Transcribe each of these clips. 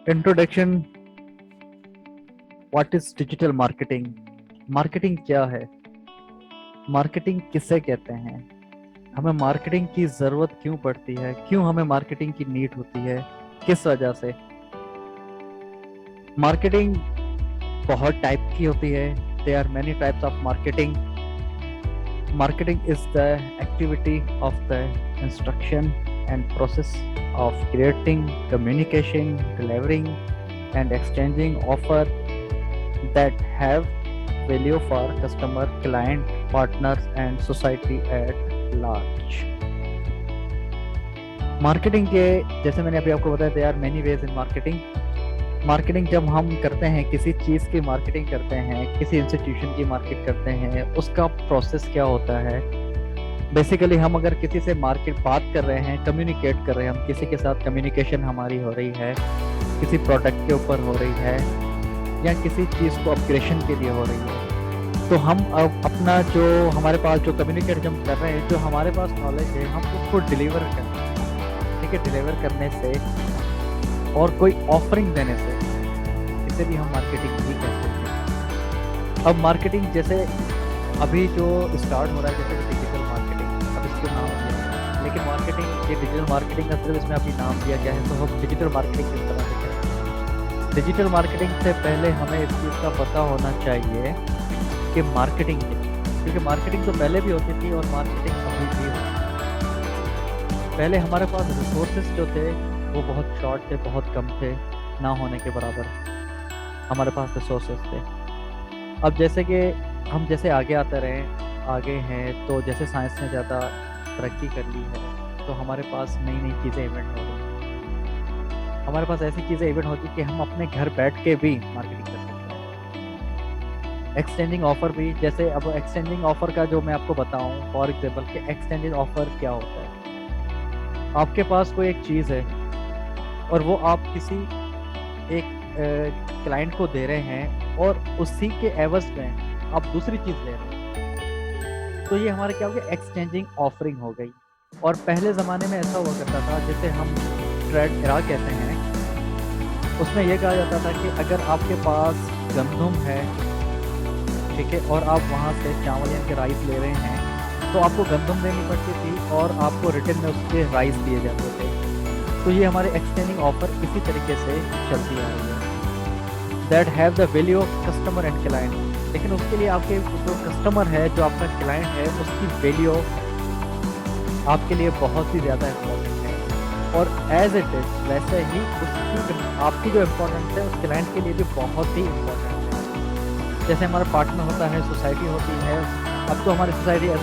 Introduction. What is digital marketing? Marketing क्या है? Marketing किसे कहते हैं? हमें मार्केटिंग की जरूरत क्यों पड़ती है? क्यों हमें मार्केटिंग की नीड होती है? किस वजह से? मार्केटिंग बहुत टाइप की होती है। There are many types of marketing. Marketing is the activity of the instruction and process of creating, communication, delivering, and exchanging offer that have value for customer, client, partners, and society at large. Marketing के जैसे मैंने अभी आपको बताया, there are many ways in marketing. Marketing जब हम करते हैं, किसी चीज़ की मार्केटिंग करते हैं, किसी इंस्टीट्यूशन की मार्केट करते हैं, उसका प्रोसेस क्या होता है? बेसिकली हम अगर किसी से मार्केट बात कर रहे हैं, कम्युनिकेट कर रहे हैं, हम किसी के साथ कम्युनिकेशन हमारी हो रही है, किसी प्रोडक्ट के ऊपर हो रही है या किसी चीज़ को अपग्रेडेशन के लिए हो रही है, तो हम अब अपना जो हमारे पास जो कम्युनिकेट जब कर रहे हैं, जो हमारे पास नॉलेज है, हम उसको डिलीवर करते हैं। ठीक है, डिलीवर करने से और कोई ऑफरिंग देने से, इसे भी हम मार्केटिंग ही कहते हैं। अब मार्केटिंग जैसे अभी जो स्टार्ट हो रहा है, जैसे डिजिटल मार्केटिंग, अब इसको नाम दिया है, लेकिन मार्केटिंग ये डिजिटल मार्केटिंग का सिर्फ इसमें अभी नाम दिया गया है। तो हम डिजिटल मार्केटिंग किस तरह से करें? डिजिटल मार्केटिंग से पहले हमें इस चीज़ का पता होना चाहिए कि मार्केटिंग क्या है, क्योंकि मार्केटिंग तो पहले भी होती थी और मार्केटिंग अभी भी होती है। पहले हमारे पास रिसोर्सेज जो थे वो बहुत शॉर्ट थे, बहुत कम थे, ना होने के बराबर हमारे पास रिसोर्सेज थे। अब जैसे कि हम जैसे आगे आते रहे, आगे हैं, तो जैसे साइंस ने ज़्यादा तरक्की कर ली है, तो हमारे पास नई नई चीज़ें इवेंट हो रही हैं। हमारे पास ऐसी चीज़ें इवेंट होती है कि हम अपने घर बैठ के भी मार्केटिंग कर सकते हैं। एक्सचेंजिंग ऑफर भी, जैसे अब एक्सचेंजिंग ऑफर का जो मैं आपको बताऊं, फॉर एग्जाम्पल कि एक्सचेंजिंग ऑफर क्या होता है। आपके पास कोई एक चीज़ है और वो आप किसी एक क्लाइंट को दे रहे हैं और उसी के एवज में आप दूसरी चीज़ ले रहे हैं, तो ये हमारे क्या हो गया? एक्सचेंजिंग ऑफरिंग हो गई। और पहले ज़माने में ऐसा हुआ करता था, जैसे हम ट्रेड इरा कहते हैं, उसमें यह कहा जाता था कि अगर आपके पास गंदम है, ठीक है, और आप वहाँ से चावल यानी कि राइस ले रहे हैं, तो आपको गंदम देनी पड़ती थी और आपको रिटर्न में उसके राइस दिए जाते थे। तो ये हमारे एक्सचेंजिंग ऑफर इसी तरीके से चलती आ रही है। That have the value of customer and client. लेकिन उसके लिए आपके जो कस्टमर है, जो आपका क्लाइंट है, उसकी वैल्यू आपके लिए बहुत ही ज़्यादा इम्पोर्टेंट है। और एज इट इज वैसे ही उसकी आपकी जो इम्पोर्टेंस है उस क्लाइंट के लिए भी बहुत ही इम्पोर्टेंट है। जैसे हमारा पार्टनर होता है, सोसाइटी होती है, अब तो हमारी सोसाइटी एज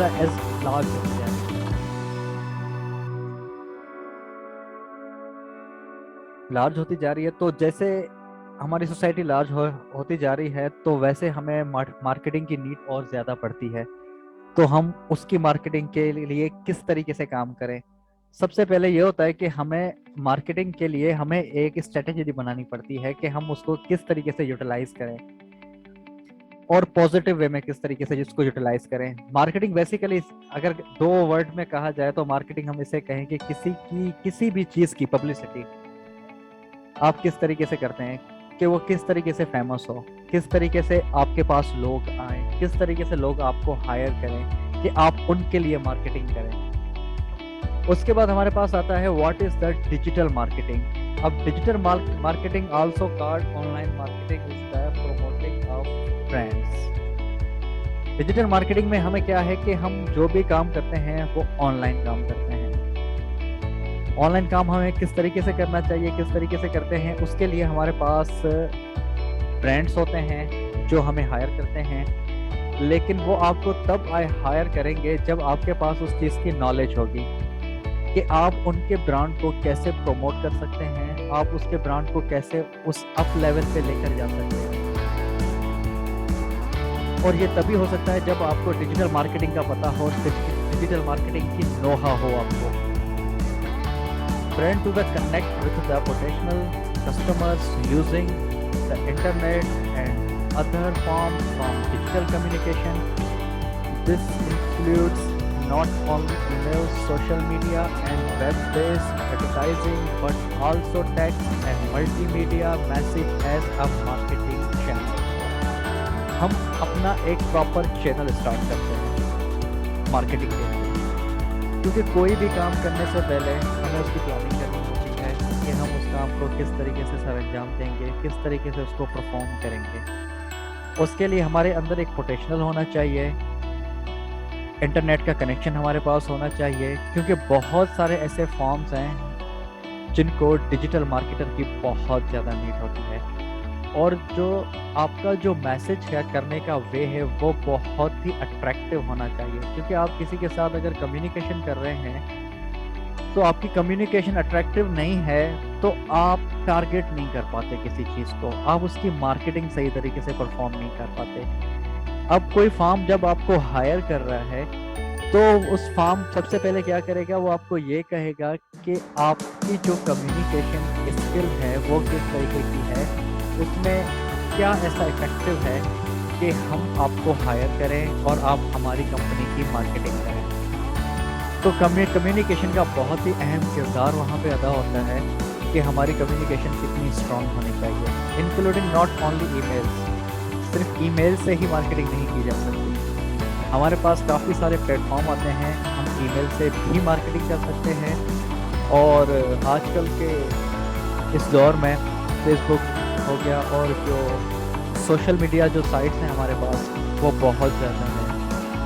लार्ज होती है, लार्ज होती जा रही है। तो जैसे हमारी सोसाइटी लार्ज होती जा रही है, तो वैसे हमें मार्केटिंग की नीड और ज़्यादा पड़ती है। तो हम उसकी मार्केटिंग के लिए किस तरीके से काम करें? सबसे पहले ये होता है कि हमें मार्केटिंग के लिए हमें एक स्ट्रेटेजी बनानी पड़ती है कि हम उसको किस तरीके से यूटिलाइज करें और पॉजिटिव वे में किस तरीके से इसको यूटिलाइज करें। मार्केटिंग बेसिकली अगर दो वर्ड में कहा जाए तो मार्केटिंग हम इसे कहें कि किसी भी चीज़ की पब्लिसिटी आप किस तरीके से करते हैं, कि वो किस तरीके से फेमस हो, किस तरीके से आपके पास लोग आए, किस तरीके से लोग आपको हायर करें, कि आप उनके लिए मार्केटिंग करें। उसके बाद हमारे पास आता है what is the digital marketing. अब digital marketing also called online marketing is the promoting of brands. Digital marketing में हमें क्या है कि हम जो भी काम करते हैं वो ऑनलाइन काम करते हैं। ऑनलाइन काम हमें किस तरीके से करना चाहिए, किस तरीके से करते हैं, उसके लिए हमारे पास ब्रांड्स होते हैं जो हमें हायर करते हैं। लेकिन वो आपको तब हायर करेंगे जब आपके पास उस चीज़ की नॉलेज होगी कि आप उनके ब्रांड को कैसे प्रमोट कर सकते हैं, आप उसके ब्रांड को कैसे उस अप लेवल पे लेकर जा सकते हैं। और ये तभी हो सकता है जब आपको डिजिटल मार्केटिंग का पता हो, डिजिटल मार्केटिंग की नोहा हो आपको। Brand to the connect with the potential customers using the internet and other forms from digital communication. This includes not only email, social media and web-based advertising, but also text and multimedia message as a marketing channel. हम अपना एक proper channel start करते हैं marketing के लिए, क्योंकि कोई भी काम करने से पहले हमें उसकी प्लानिंग करनी होती है कि हम उस काम को किस तरीके से सर अंजाम देंगे, किस तरीके से उसको परफॉर्म करेंगे। उसके लिए हमारे अंदर एक पोटेंशियल होना चाहिए, इंटरनेट का कनेक्शन हमारे पास होना चाहिए, क्योंकि बहुत सारे ऐसे फॉर्म्स हैं जिनको डिजिटल मार्केटर की बहुत ज़्यादा नीड होती है, और जो आपका जो मैसेज है करने का वे है वो बहुत ही अट्रैक्टिव होना चाहिए। क्योंकि आप किसी के साथ अगर कम्युनिकेशन कर रहे हैं तो आपकी कम्युनिकेशन अट्रैक्टिव नहीं है तो आप टारगेट नहीं कर पाते किसी चीज़ को, आप उसकी मार्केटिंग सही तरीके से परफॉर्म नहीं कर पाते। अब कोई फार्म जब आपको हायर कर रहा है तो उस फार्म सबसे पहले क्या करेगा, वो आपको ये कहेगा कि आपकी जो कम्युनिकेशन स्किल है वो किस तरीके की है, उसमें क्या ऐसा इफेक्टिव है कि हम आपको हायर करें और आप हमारी कंपनी की मार्केटिंग करें। तो कम्युनिकेशन का बहुत ही अहम किरदार वहाँ पे अदा होता है कि हमारी कम्युनिकेशन कितनी स्ट्रांग होनी चाहिए, इंक्लूडिंग नॉट ओनली ईमेल्स। सिर्फ ईमेल से ही मार्केटिंग नहीं की जा सकती, हमारे पास काफ़ी सारे प्लेटफॉर्म आते हैं, हम ईमेल से भी मार्केटिंग कर सकते हैं। और आजकल के इस दौर में फेसबुक हो गया और जो सोशल मीडिया जो साइट्स हैं हमारे पास वो बहुत ज़्यादा हैं,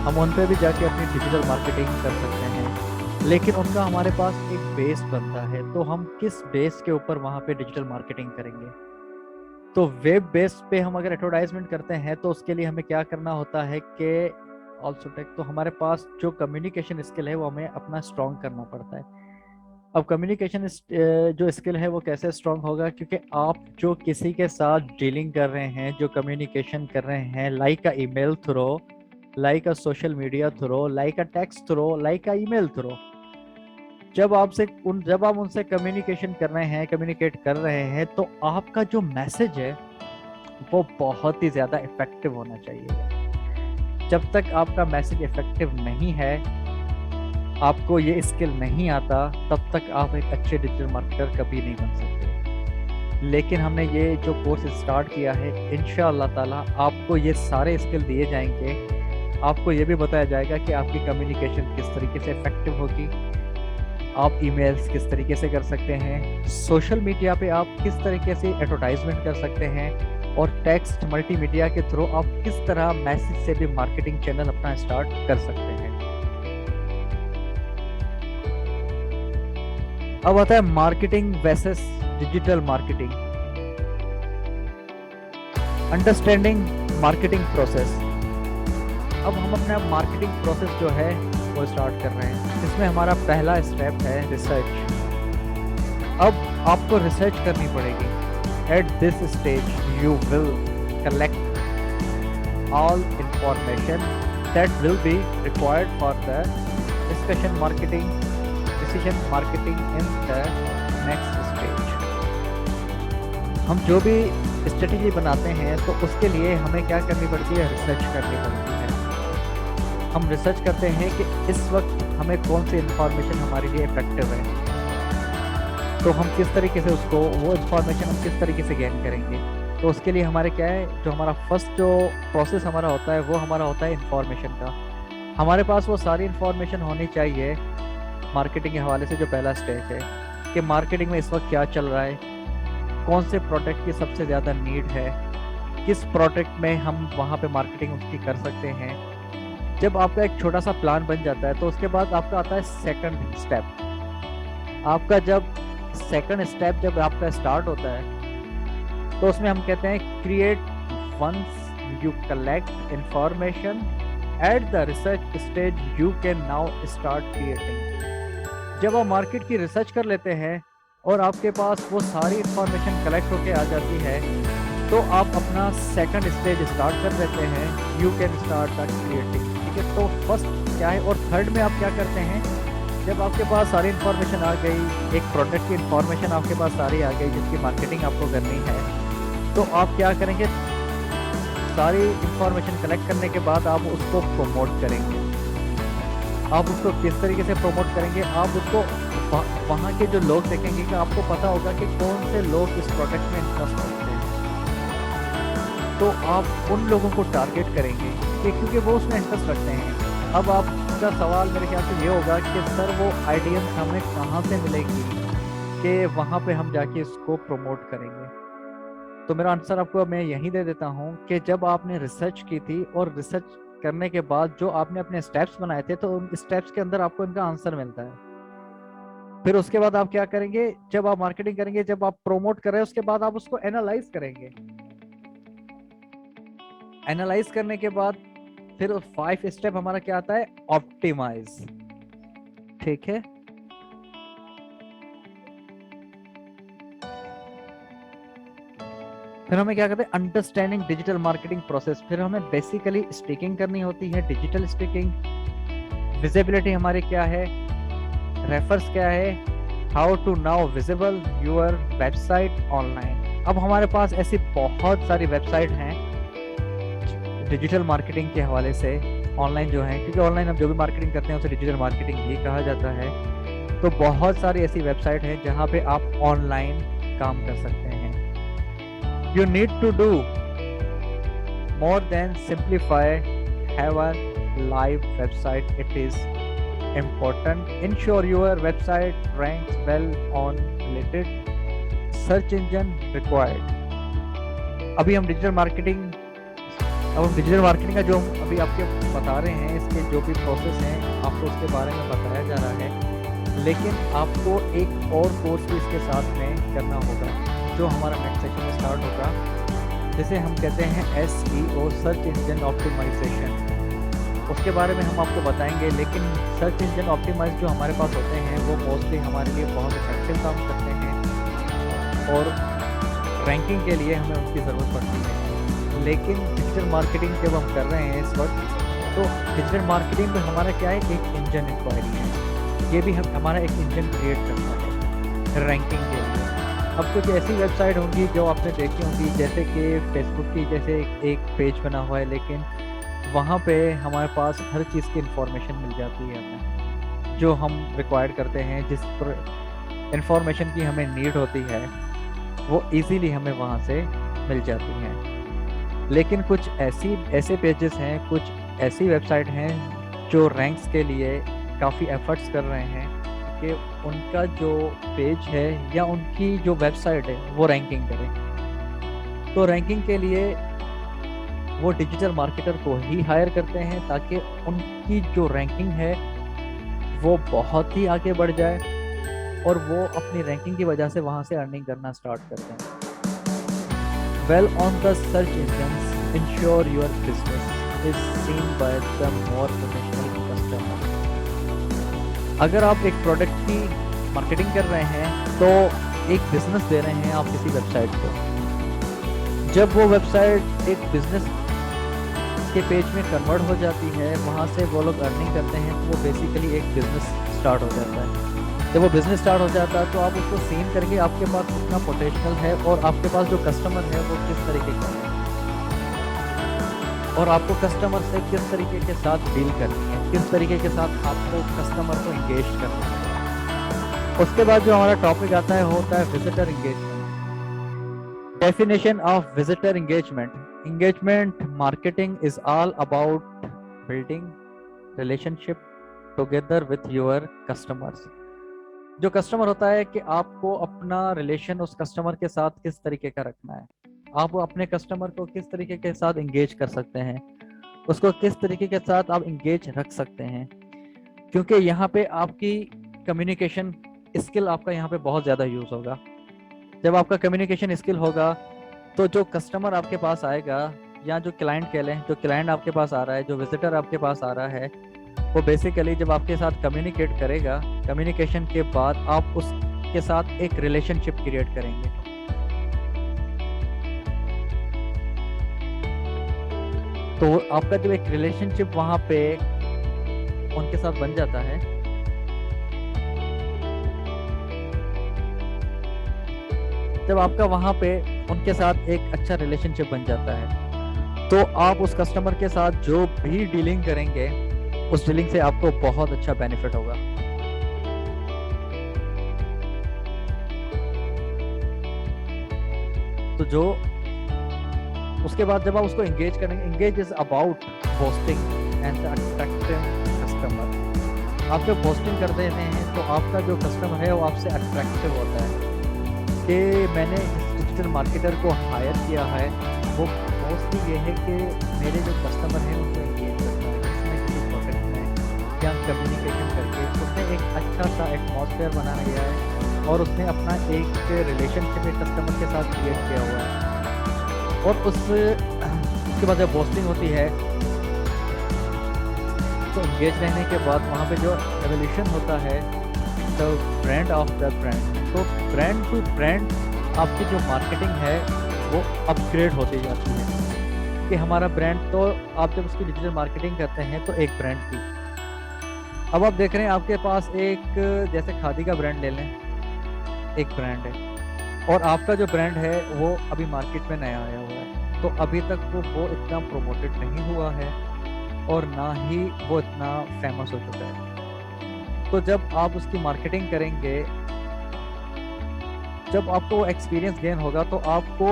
हम उन पे भी जाके अपनी डिजिटल मार्केटिंग कर सकते हैं, लेकिन उनका हमारे पास एक बेस बनता है। तो हम किस बेस के ऊपर वहाँ पे डिजिटल मार्केटिंग करेंगे? तो वेब बेस पे हम अगर एडवर्टाइजमेंट करते हैं तो उसके लिए हमें क्या करना होता है कि ऑल्सो टेक, तो हमारे पास जो कम्युनिकेशन स्किल है वो हमें अपना स्ट्रॉन्ग करना पड़ता है। अब कम्युनिकेशन जो स्किल है वो कैसे स्ट्रांग होगा, क्योंकि आप जो किसी के साथ डीलिंग कर रहे हैं, जो कम्युनिकेशन कर रहे हैं, like a email through, like a social media through, like a text through, like a email through, जब आप उनसे कम्युनिकेशन कर रहे हैं, कम्युनिकेट कर रहे हैं, तो आपका जो मैसेज है वो बहुत ही ज़्यादा इफेक्टिव होना चाहिए। जब तक आपका मैसेज इफेक्टिव नहीं है, आपको ये स्किल नहीं आता, तब तक आप एक अच्छे डिजिटल मार्केटर कभी नहीं बन सकते। लेकिन हमने ये जो कोर्स स्टार्ट किया है, इंशाअल्लाह ताला आपको ये सारे स्किल दिए जाएंगे। आपको ये भी बताया जाएगा कि आपकी कम्युनिकेशन किस तरीके से इफेक्टिव होगी, आप ईमेल्स किस तरीके से कर सकते हैं, सोशल मीडिया पे आप किस तरीके से एडवर्टाइजमेंट कर सकते हैं, और टेक्स्ट मल्टीमीडिया के थ्रू आप किस तरह मैसेज से भी मार्केटिंग चैनल अपना स्टार्ट कर सकते हैं। अब आता है marketing versus digital marketing. Understanding marketing process. अब हम अपना मार्केटिंग प्रोसेस जो है वो स्टार्ट कर रहे हैं। इसमें हमारा पहला स्टेप है रिसर्च। अब आपको रिसर्च करनी पड़ेगी। At this stage you will collect all information that will be required for the discussion marketing, decision marketing in the next stage. हम जो भी स्ट्रेटेजी बनाते हैं तो उसके लिए हमें क्या करनी पड़ती है, रिसर्च करनी पड़ती है। हम रिसर्च करते हैं कि इस वक्त हमें कौन सी इंफॉर्मेशन हमारे लिए इफेक्टिव है, तो हम किस तरीके से उसको, वो इंफॉर्मेशन हम किस तरीके से गेन करेंगे। तो उसके लिए हमारे क्या है, जो हमारा फर्स्ट जो प्रोसेस हमारा होता है वो हमारा होता है इंफॉर्मेशन का। हमारे पास वो सारी इंफॉर्मेशन होनी चाहिए मार्केटिंग के हवाले से। जो पहला स्टेज है कि मार्केटिंग में इस वक्त क्या चल रहा है, कौन से प्रोडक्ट की सबसे ज़्यादा नीड है, किस प्रोडक्ट में हम वहाँ पे मार्केटिंग उसकी कर सकते हैं। जब आपका एक छोटा सा प्लान बन जाता है तो उसके बाद आपका आता है सेकंड स्टेप। आपका जब सेकंड स्टेप जब आपका स्टार्ट होता है तो उसमें हम कहते हैं create once you collect information at the research stage you can now start creating. जब आप मार्केट की रिसर्च कर लेते हैं और आपके पास वो सारी इंफॉर्मेशन कलेक्ट होके आ जाती है तो आप अपना सेकंड स्टेज स्टार्ट कर देते हैं, you can start the creating. ठीक है, तो फर्स्ट क्या है और थर्ड में आप क्या करते हैं, जब आपके पास सारी इंफॉर्मेशन आ गई, एक प्रोडक्ट की इंफॉर्मेशन आपके पास सारी आ गई जिसकी मार्केटिंग आपको करनी है, तो आप क्या करेंगे, सारी इंफॉर्मेशन कलेक्ट करने के बाद आप उसको प्रमोट करेंगे। आप उसको किस तरीके से प्रमोट करेंगे, आप उसको वहाँ के जो लोग देखेंगे कि आपको पता होगा कि कौन से लोग इस प्रोडक्ट में इंटरेस्ट रखते हैं, तो आप उन लोगों को टारगेट करेंगे कि क्योंकि वो उसमें इंटरेस्ट रखते हैं। अब आपका सवाल मेरे ख्याल से ये होगा कि सर वो आइडियंस हमें कहाँ से मिलेगी कि वहाँ पे हम जाके इसको प्रमोट करेंगे। तो मेरा आंसर आपको अब मैं यही दे देता हूँ कि जब आपने रिसर्च की थी और रिसर्च करने के बाद जो आपने अपने स्टेप्स बनाए थे, तो उन स्टेप्स के अंदर आपको इनका आंसर मिलता है। फिर उसके बाद आप क्या करेंगे, जब आप मार्केटिंग करेंगे, जब आप प्रोमोट कर रहे हैं, उसके बाद आप उसको एनालाइज करेंगे। एनालाइज करने के बाद फिर 5 स्टेप हमारा क्या आता है, ऑप्टिमाइज। ठीक है, फिर हमें क्या करते हैं, अंडरस्टैंडिंग डिजिटल मार्केटिंग प्रोसेस। फिर हमें बेसिकली स्पीकिंग करनी होती है, डिजिटल स्पीकिंग। विजिबिलिटी हमारी क्या है, रेफर्स क्या है, how to now visible your website online. अब हमारे पास ऐसी बहुत सारी वेबसाइट हैं डिजिटल मार्केटिंग के हवाले से, ऑनलाइन जो है, क्योंकि ऑनलाइन हम जो भी मार्केटिंग करते हैं उसे डिजिटल मार्केटिंग ही कहा जाता है। तो बहुत सारी ऐसी वेबसाइट हैं जहां पे आप ऑनलाइन काम कर सकते हैं। You need to do more than simplify, have a live website. It is important. Ensure your website ranks well on related search engine required. अभी हम डिजिटल मार्केटिंग का जो हम अभी आपके बता रहे हैं, इसके जो भी प्रोसेस हैं आपको उसके बारे में बताया जा रहा है, लेकिन आपको एक और कोर्स भी इसके साथ में करना होगा जो हमारा नेक्स्ट सेशन में स्टार्ट होगा, जिसे हम कहते हैं SEO, सर्च इंजन ऑप्टिमाइजेशन। उसके बारे में हम आपको बताएंगे। लेकिन सर्च इंजन ऑप्टिमाइज जो हमारे पास होते हैं वो मोस्टली हमारे लिए बहुत इफेक्टिव काम करते हैं और रैंकिंग के लिए हमें उनकी ज़रूरत पड़ती है। लेकिन डिजिटल मार्केटिंग जब हम कर रहे हैं इस वक्त, तो डिजिटल मार्केटिंग में हमारा क्या है, एक इंजन इंक्वायरी है। ये भी हमारा एक इंजन क्रिएट करना है रैंकिंग के लिए। अब कुछ ऐसी वेबसाइट होंगी जो आपने देखी होंगी, जैसे कि फेसबुक की जैसे एक पेज बना हुआ है, लेकिन वहाँ पे हमारे पास हर चीज़ की इंफॉर्मेशन मिल जाती है हमें, जो हम रिक्वायर्ड करते हैं, जिस पर इंफॉर्मेशन की हमें नीड होती है वो इजीली हमें वहाँ से मिल जाती हैं। लेकिन कुछ ऐसे पेजेस हैं, कुछ ऐसी वेबसाइट हैं जो रैंक्स के लिए काफ़ी एफर्ट्स कर रहे हैं कि उनका जो पेज है या उनकी जो वेबसाइट है वो रैंकिंग करे। तो रैंकिंग के लिए वो डिजिटल मार्केटर को ही हायर करते हैं ताकि उनकी जो रैंकिंग है वो बहुत ही आगे बढ़ जाए और वो अपनी रैंकिंग की वजह से वहाँ से अर्निंग करना स्टार्ट करते हैं। Well on the search engines ensure your business is seen by the more professional customer. अगर आप एक प्रोडक्ट की मार्केटिंग कर रहे हैं तो एक बिजनेस दे रहे हैं आप किसी वेबसाइट को, जब वो वेबसाइट एक बिजनेस के पेज में कन्वर्ट हो जाती है, वहाँ से वो लोग अर्निंग करते हैं, तो वो बेसिकली एक बिजनेस स्टार्ट हो जाता है। जब वो बिजनेस स्टार्ट हो जाता है तो आप उसको सीन करेंगे आपके पास कितना पोटेंशियल है और आपके पास जो कस्टमर है वो किस तरीके का है और आपको कस्टमर से किस तरीके के साथ डील करनी है, किस तरीके के साथ आपको कस्टमर को इंगेज करना है। उसके बाद जो हमारा टॉपिक आता है होता है visitor engagement. Definition of visitor engagement. Engagement marketing is all about building relationship together with your customers. जो कस्टमर होता है कि आपको अपना रिलेशन उस कस्टमर के साथ किस तरीके का रखना है, आप अपने कस्टमर को किस तरीके के साथ इंगेज कर सकते हैं, उसको किस तरीके के साथ आप इंगेज रख सकते हैं, क्योंकि यहाँ पे आपकी कम्युनिकेशन स्किल आपका यहाँ पे बहुत ज़्यादा यूज़ होगा। जब आपका कम्युनिकेशन स्किल होगा तो जो कस्टमर आपके पास आएगा या जो क्लाइंट कह लें, जो क्लाइंट आपके पास आ रहा है, जो विजिटर आपके पास आ रहा है, वो बेसिकली जब आपके साथ कम्युनिकेट करेगा, कम्युनिकेशन के बाद आप उसके साथ एक रिलेशनशिप क्रिएट करेंगे। तो आपका जब एक रिलेशनशिप वहां पे उनके साथ बन जाता है, जब आपका वहां पे उनके साथ एक अच्छा रिलेशनशिप बन जाता है, तो आप उस कस्टमर के साथ जो भी डीलिंग करेंगे उस डीलिंग से आपको बहुत अच्छा बेनिफिट होगा। तो जो उसके बाद जब आप उसको एंगेज करेंगे, engage is about posting and attractive customer. आप जब पोस्टिंग कर देते हैं तो आपका जो कस्टमर है वो आपसे अट्रैक्टिव होता है। कि मैंने जिस डिजिटल मार्केटर को हायर किया है वो मोस्टली ये है कि मेरे जो कस्टमर हैं उनको एंगेज करना है, जिसमें किसी प्रोडक्ट में क्या कम्युनिकेशन करके उसने एक अच्छा सा एटमॉस्फेयर बनाया गया है और उसने अपना एक रिलेशनशिप एक कस्टमर के साथ क्रिएट किया हुआ है। और उसके बाद जब पोस्टिंग होती है तो एंगेज रहने के बाद वहाँ पे जो एवोल्यूशन होता है, the brand of the brand, तो ब्रांड टू ब्रांड आपकी जो मार्केटिंग है वो अपग्रेड होती जाती है। कि हमारा ब्रांड, तो आप जब उसकी डिजिटल मार्केटिंग करते हैं तो एक ब्रांड की, अब आप देख रहे हैं आपके पास एक जैसे खादी का ब्रांड ले लें, एक ब्रांड है और आपका जो ब्रांड है वो अभी मार्केट में नया आया हुआ है, तो अभी तक वो इतना प्रोमोटेड नहीं हुआ है और ना ही वो इतना फेमस हो चुका है। तो जब आप उसकी मार्केटिंग करेंगे, जब आपको वो एक्सपीरियंस गेन होगा तो आपको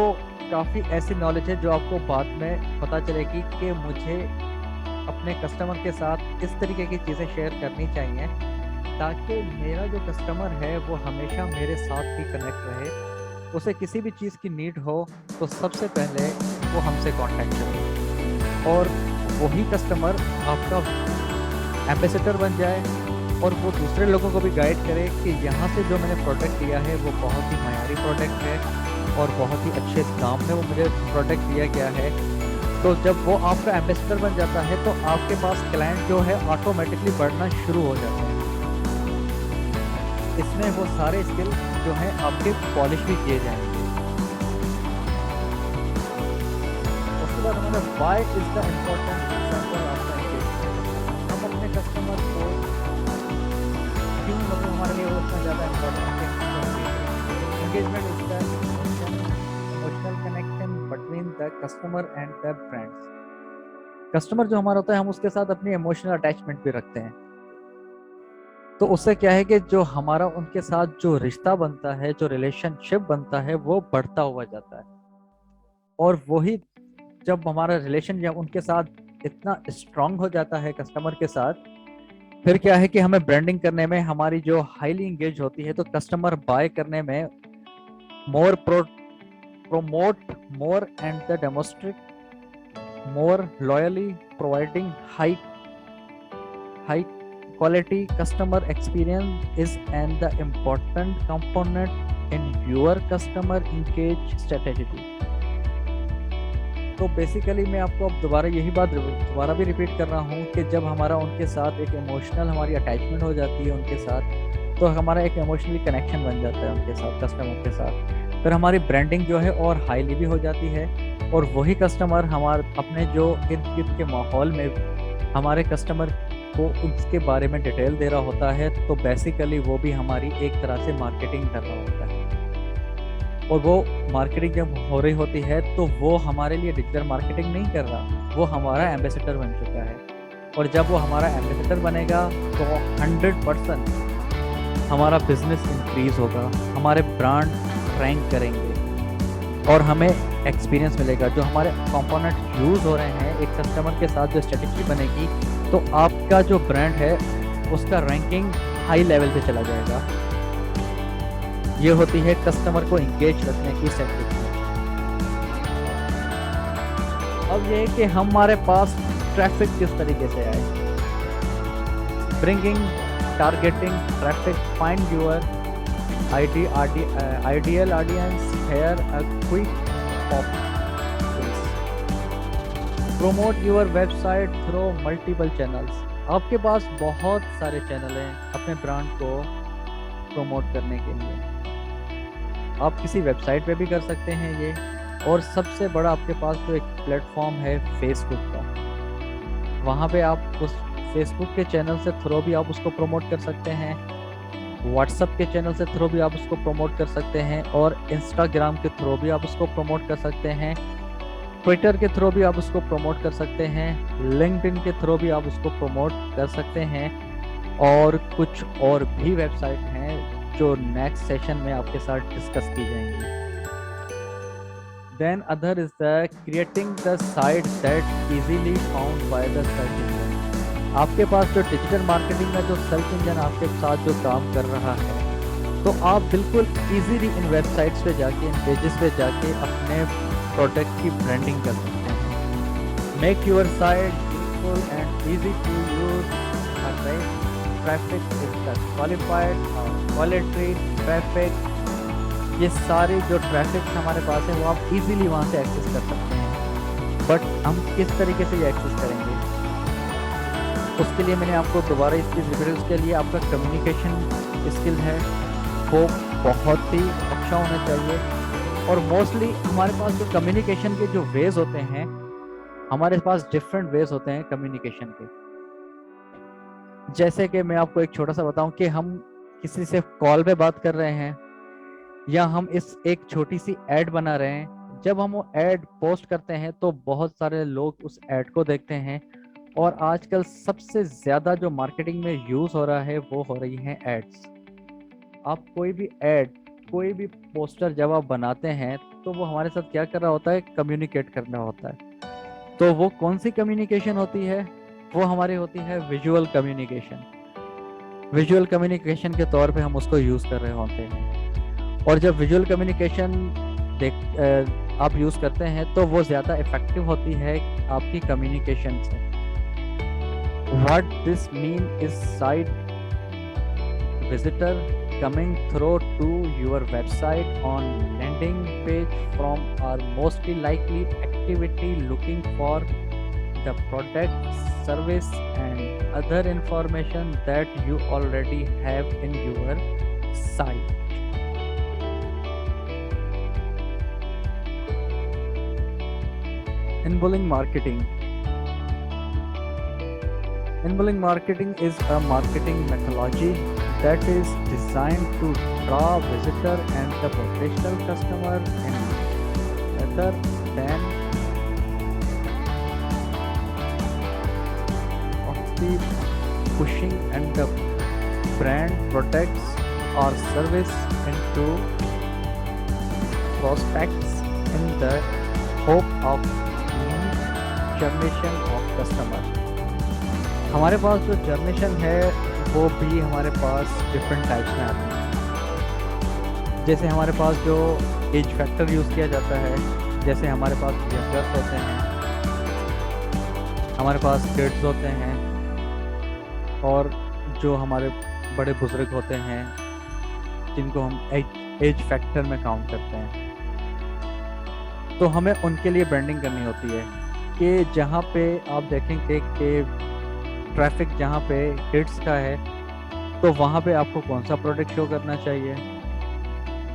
काफ़ी ऐसी नॉलेज है जो आपको बाद में पता चलेगी कि मुझे अपने कस्टमर के साथ इस तरीके की चीज़ें शेयर करनी चाहिए ताकि मेरा जो कस्टमर है वो हमेशा मेरे साथ ही कनेक्ट रहे। उसे किसी भी चीज़ की नीड हो तो सबसे पहले वो हमसे कांटेक्ट करे और वही कस्टमर आपका एम्बेसडर बन जाए और वो दूसरे लोगों को भी गाइड करे कि यहाँ से जो मैंने प्रोडक्ट लिया है वो बहुत ही मयारी प्रोडक्ट है और बहुत ही अच्छे दाम में वो मुझे प्रोडक्ट दिया गया है। तो जब वो आपका एम्बेसडर बन जाता है तो आपके पास क्लाइंट जो है ऑटोमेटिकली बढ़ना शुरू हो जाता है। इसमें वो सारे स्किल जो हैं आपके पॉलिश भी किए जाएंगे। उसके बाद हमारा why is the important example आपका एंगेजमेंट। हम अपने कस्टमर को क्यों, मतलब हमारे लिए वो इतना ज़्यादा इम्पोर्टेंट है। Engagement is the emotional connection between the customer and the brands. Customer जो हमारा होता है हम उसके साथ अपनी इमोशनल अटैचमेंट भी रखते हैं, तो उससे क्या है कि जो हमारा उनके साथ जो रिश्ता बनता है, जो रिलेशनशिप बनता है वो बढ़ता हुआ जाता है। और वही जब हमारा रिलेशन जब उनके साथ इतना स्ट्रांग हो जाता है कस्टमर के साथ, फिर क्या है कि हमें ब्रांडिंग करने में हमारी जो हाईली इंगेज होती है तो कस्टमर बाय करने में मोर promote more and the demonstrate more loyally, providing high quality customer experience is and the important component in your customer engage strategy। तो बेसिकली मैं आपको अब दोबारा यही बात दोबारा भी रिपीट कर रहा हूँ कि जब हमारा उनके साथ एक इमोशनल हमारी अटैचमेंट हो जाती है उनके साथ, तो हमारा एक इमोशनली कनेक्शन बन जाता है उनके साथ, कस्टमर के साथ, फिर हमारी ब्रांडिंग जो है और हाईली भी हो जाती है और वही कस्टमर हमारे अपने जो इर्द गिर्द के माहौल में हमारे कस्टमर को उसके बारे में डिटेल दे रहा होता है। तो बेसिकली वो भी हमारी एक तरह से मार्केटिंग कर रहा होता है और वो मार्केटिंग जब हो रही होती है तो वो हमारे लिए डिजिटल मार्केटिंग नहीं कर रहा, वो हमारा एम्बेसडर बन चुका है। और जब वो हमारा एम्बेसडर बनेगा तो 100% हमारा बिजनेस इंक्रीज होगा, हमारे ब्रांड रैंक करेंगे और हमें एक्सपीरियंस मिलेगा। जो हमारे कंपोनेंट यूज़ हो रहे हैं एक कस्टमर के साथ जो स्ट्रेटेजी बनेगी तो आपका जो ब्रांड है उसका रैंकिंग हाई लेवल पे चला जाएगा। ये होती है कस्टमर को इंगेज रखने की स्ट्रेटेजी। अब ये है कि हमारे पास ट्रैफिक किस तरीके से आए, bringing targeting traffic, find your ideal audience, here a quick pop quiz, promote your website through multiple channels। आपके पास बहुत सारे चैनल हैं अपने ब्रांड को प्रमोट करने के लिए। आप किसी वेबसाइट पे भी कर सकते हैं ये, और सबसे बड़ा आपके पास जो एक प्लेटफॉर्म है फेसबुक का, वहाँ पे आप उस फेसबुक के चैनल से थ्रू भी आप उसको प्रमोट कर सकते हैं, व्हाट्सएप के चैनल से थ्रू भी आप उसको प्रमोट कर सकते हैं और इंस्टाग्राम के थ्रू भी आप उसको प्रमोट कर सकते हैं। ट्विटर के थ्रू भी आप उसको प्रमोट कर सकते हैं, लिंक्डइन के थ्रू भी आप उसको प्रमोट कर सकते हैं, और कुछ और भी वेबसाइट हैं जो नेक्स्ट सेशन में आपके साथ डिस्कस की जाएंगी। Then other is the creating the site that easily found by the search engine. आपके पास जो डिजिटल मार्केटिंग में जो सर्च इंजन आपके साथ जो काम कर रहा है, तो आप बिल्कुल इजीली इन वेबसाइट्स पे जाके, इन पेजेस पे जाके अपने प्रोडक्ट की ब्रांडिंग कर सकते हैं। Make your site useful and easy to use. Traffic is the qualified और क्वालिटी ट्रैफिक। ये सारे जो ट्रैफिक हमारे पास है वो आप इजीली वहाँ से एक्सेस कर सकते हैं। बट हम किस तरीके से ये एक्सेस करेंगे, उसके लिए मैंने आपको दोबारा इस चीज़ रिपीट, उसके लिए आपका कम्युनिकेशन स्किल है वो बहुत ही अच्छा होना चाहिए। और मोस्टली हमारे पास जो कम्युनिकेशन के जो वेज होते हैं, हमारे पास डिफरेंट वेज होते हैं कम्युनिकेशन के। जैसे कि मैं आपको एक छोटा सा बताऊं कि हम किसी से कॉल पे बात कर रहे हैं, या हम इस एक छोटी सी ऐड बना रहे हैं। जब हम वो ऐड पोस्ट करते हैं तो बहुत सारे लोग उस ऐड को देखते हैं, और आजकल सबसे ज़्यादा जो मार्केटिंग में यूज़ हो रहा है वो हो रही हैं एड्स। आप कोई भी ऐड, कोई भी पोस्टर जब आप बनाते हैं तो वो हमारे साथ क्या कर रहा होता है, कम्युनिकेट करना होता है। तो वो कौन सी कम्युनिकेशन होती है, वो हमारी होती है विजुअल कम्युनिकेशन। विजुअल कम्युनिकेशन के तौर पे हम उसको यूज़ कर रहे होते हैं। और जब विजुअल कम्युनिकेशन आप यूज़ करते हैं तो वो ज़्यादा इफेक्टिव होती है आपकी कम्युनिकेशन से। What this mean is site visitor coming through to your website on landing page from are mostly likely activity looking for the product, service and other information that you already have in your site. Inbulling marketing. Inbulling marketing is a marketing methodology that is designed to draw visitor and the potential customer in rather than of the pushing and the brand products or service into prospects in the hope of generation of customer। हमारे पास जो generation है वो भी हमारे पास different types में आते हैं। जैसे हमारे पास जो एज फैक्टर यूज़ किया जाता है, जैसे हमारे पास यंगर्स होते हैं, हमारे पास किड्स होते हैं, और जो हमारे बड़े बुजुर्ग होते हैं जिनको हम एज फैक्टर में काउंट करते हैं। तो हमें उनके लिए ब्रांडिंग करनी होती है कि जहाँ पे आप देखेंगे कि ट्रैफिक जहाँ पे किड्स का है तो वहाँ पे आपको कौन सा प्रोडक्ट शो करना चाहिए।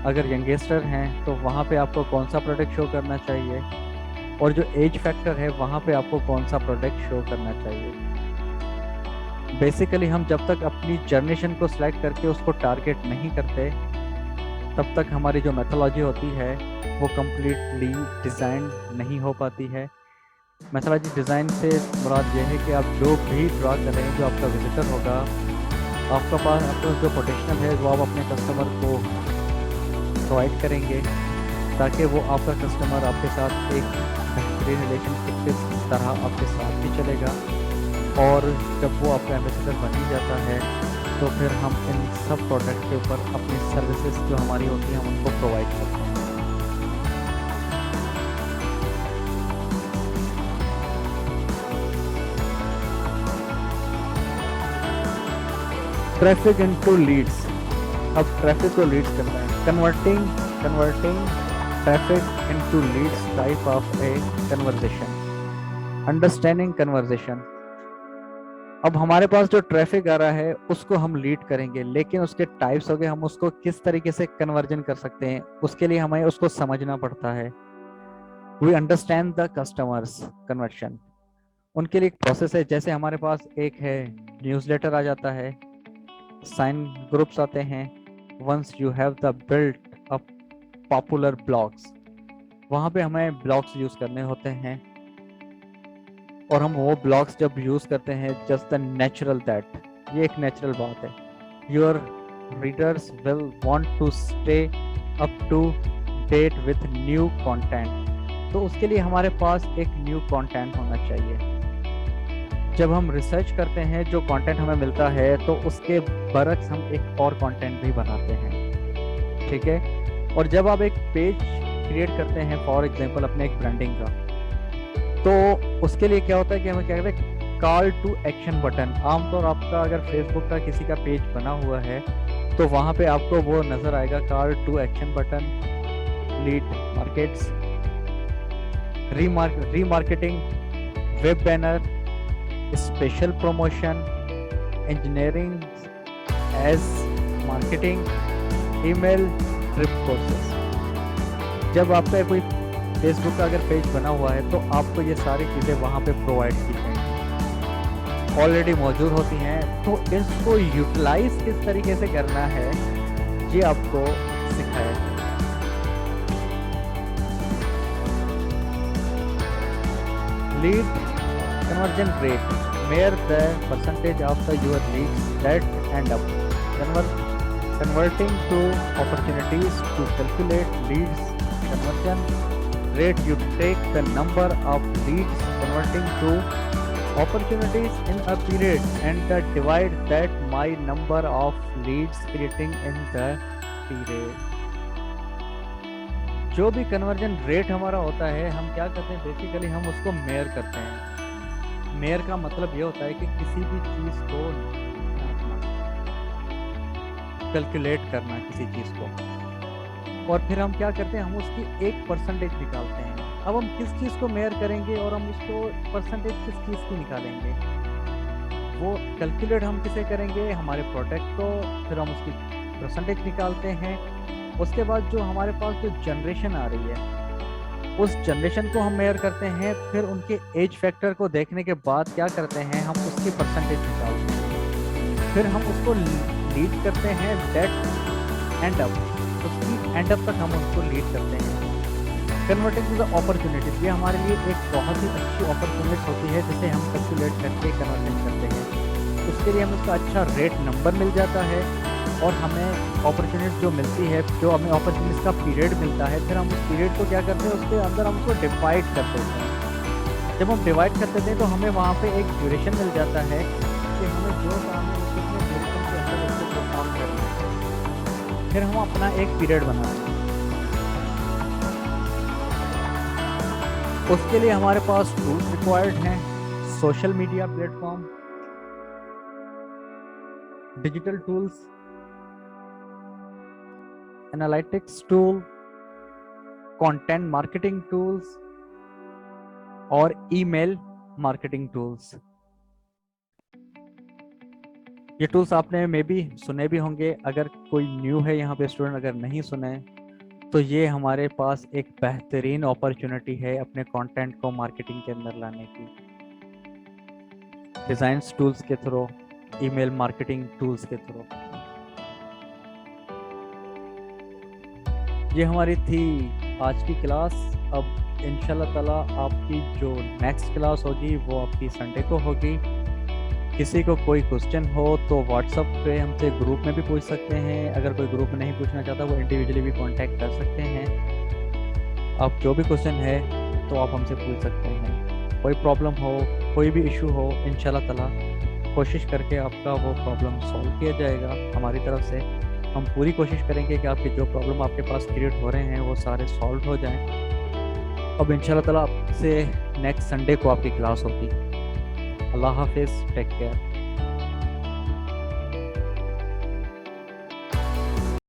अगर यंगस्टर हैं तो वहाँ पे आपको कौन सा प्रोडक्ट शो करना चाहिए, और जो एज फैक्टर है वहाँ पे आपको कौन सा प्रोडक्ट शो करना चाहिए। बेसिकली हम जब तक अपनी जनरेशन को सिलेक्ट करके उसको टारगेट नहीं करते तब तक हमारी जो मेथोलॉजी होती है वो कम्प्लीटली डिज़ाइन नहीं हो पाती है। मेथोलॉजी डिज़ाइन से मुराद ये है कि आप जो भी ड्रा कर रहे हैं, जो आपका विजिटर होगा, आपका पास आपका जो पोटेंशियल है वो आप अपने कस्टमर को प्रोवाइड करेंगे ताकि वो आपका कस्टमर आपके साथ एक बेहतरीन रिलेशनशिप के तरह आपके साथ भी चलेगा। और जब वो आपका एम्बेसडर बन ही जाता है तो फिर हम इन सब प्रोडक्ट के ऊपर अपनी सर्विसेज जो हमारी होती हैं हम उनको प्रोवाइड करते हैं। Traffic into leads. अब ट्रैफिक को लीड्स करना है, converting traffic into leads type of a conversation. Understanding conversation. अब हमारे पास जो ट्रैफिक आ रहा है उसको हम लीड करेंगे, लेकिन उसके टाइप्स हो गए, हम उसको किस तरीके से कन्वर्जन कर सकते हैं उसके लिए हमें उसको समझना पड़ता है। We understand the customers conversion. उनके लिए एक प्रोसेस है। जैसे हमारे पास एक है न्यूज़लेटर आ जाता है, साइन ग्रुप्स आते हैं, once you have the built up popular blogs. वहाँ पे हमें ब्लॉग्स यूज़ करने होते हैं, और हम वो ब्लॉग्स जब यूज़ करते हैं, जस्ट द नेचुरल दैट, ये एक नेचुरल बात है, your readers will want to stay up to date with new content. तो उसके लिए हमारे पास एक न्यू कंटेंट होना चाहिए। जब हम रिसर्च करते हैं, जो कंटेंट हमें मिलता है, तो उसके बरक्स हम एक और कंटेंट भी बनाते हैं, ठीक है। और जब आप एक पेज क्रिएट करते हैं फॉर एग्जांपल अपने एक ब्रांडिंग का, तो उसके लिए क्या होता है कि हमें क्या कहते हैं, कॉल टू एक्शन बटन। आमतौर आपका अगर फेसबुक का किसी का पेज बना हुआ है, तो वहाँ पे आपको वो नज़र आएगा, call to action button, lead markets, remarketing, web banner, special promotion, engineering as marketing, email, trip courses. जब आपका कोई फेसबुक का अगर पेज बना हुआ है, तो आपको ये सारी चीज़ें वहाँ पे प्रोवाइड की जाएंगी, ऑलरेडी मौजूद होती हैं। तो इसको यूटिलाइज किस तरीके से करना है, ये आपको सिखाया जाए। Lead conversion rate, where the percentage of the your leads that end up converting to opportunities. To calculate leads conversion rate, you take the number of leads converting to opportunities in a period and divide that by number of leads creating in the period. जो भी conversion rate हमारा होता है, हम क्या करते हैं, basically हम उसको मेयर करते हैं। मेयर का मतलब ये होता है कि किसी भी चीज़ को कैलकुलेट करना, किसी चीज़ को, और फिर हम क्या करते हैं, हम उसकी एक परसेंटेज निकालते हैं। अब हम किस चीज़ को मेयर करेंगे और हम उसको परसेंटेज किस चीज़ की निकालेंगे, वो कैलकुलेट हम किसे करेंगे, हमारे प्रोडक्ट को, फिर हम उसकी परसेंटेज निकालते हैं। उसके बाद जो हमारे पास जो जनरेशन आ रही है, उस जनरेशन को हम मेयर करते हैं। फिर उनके एज फैक्टर को देखने के बाद क्या करते हैं, हम उसकी परसेंटेज निकालते हैं। फिर हम उसको लीड करते हैं दैट एंड अप, उसकी एंड अप तक हम उसको लीड करते हैं। कन्वर्टिंग टू द अपॉर्चुनिटीज, ये हमारे लिए एक बहुत ही अच्छी अपॉर्चुनिटी होती है, जिसे हम कैलकुलेट करके कन्वर्जन करते हैं। उसके लिए हमें उसका अच्छा रेट नंबर मिल जाता है, और हमें अपॉर्चुनिटी जो मिलती है, जो हमें अपॉर्चुनिटीज का पीरियड मिलता है, फिर हम उस पीरियड को क्या करते हैं, उसके अंदर हम उसको डिवाइड कर देते हैं। जब हम डिवाइड कर देते हैं, तो हमें वहाँ पे एक ड्यूरेशन मिल जाता है कि हमें जो काम है उसमें ड्यूरेशन के अंदर उसको काम करना है। फिर हम अपना एक पीरियड बनाते हैं। उसके लिए हमारे पास टूल्स रिक्वायर्ड हैं, social media platform, digital tools, analytics tool, content marketing tools और ईमेल मार्केटिंग टूल्स। ये टूल्स आपने मे बी सुने भी होंगे। अगर कोई न्यू है यहाँ पे स्टूडेंट, अगर नहीं सुने, तो ये हमारे पास एक बेहतरीन अपॉर्चुनिटी है अपने कंटेंट को मार्केटिंग के अंदर लाने की। डिजाइन टूल्स के थ्रू, ईमेल मार्केटिंग टूल्स के थ्रू। ये हमारी थी आज की क्लास। अब इंशाल्लाह ताला आपकी जो नेक्स्ट क्लास होगी वो आपकी संडे को होगी। किसी को कोई क्वेश्चन हो तो व्हाट्सएप पे हमसे ग्रुप में भी पूछ सकते हैं। अगर कोई ग्रुप में नहीं पूछना चाहता, वो इंडिविजुअली भी कांटेक्ट कर सकते हैं। आप जो भी क्वेश्चन है तो आप हमसे पूछ सकते हैं। कोई प्रॉब्लम हो, कोई भी इशू हो, इंशाल्लाह ताला कोशिश करके आपका वो प्रॉब्लम सॉल्व किया जाएगा। हमारी तरफ से हम पूरी कोशिश करेंगे कि आपके जो प्रॉब्लम आपके पास क्रिएट हो रहे हैं वो सारे सॉल्व हो जाएं। अब इंशाल्लाह ताला आपसे नेक्स्ट संडे को आपकी क्लास होगी। अल्लाह हाफिज़, टेक केयर।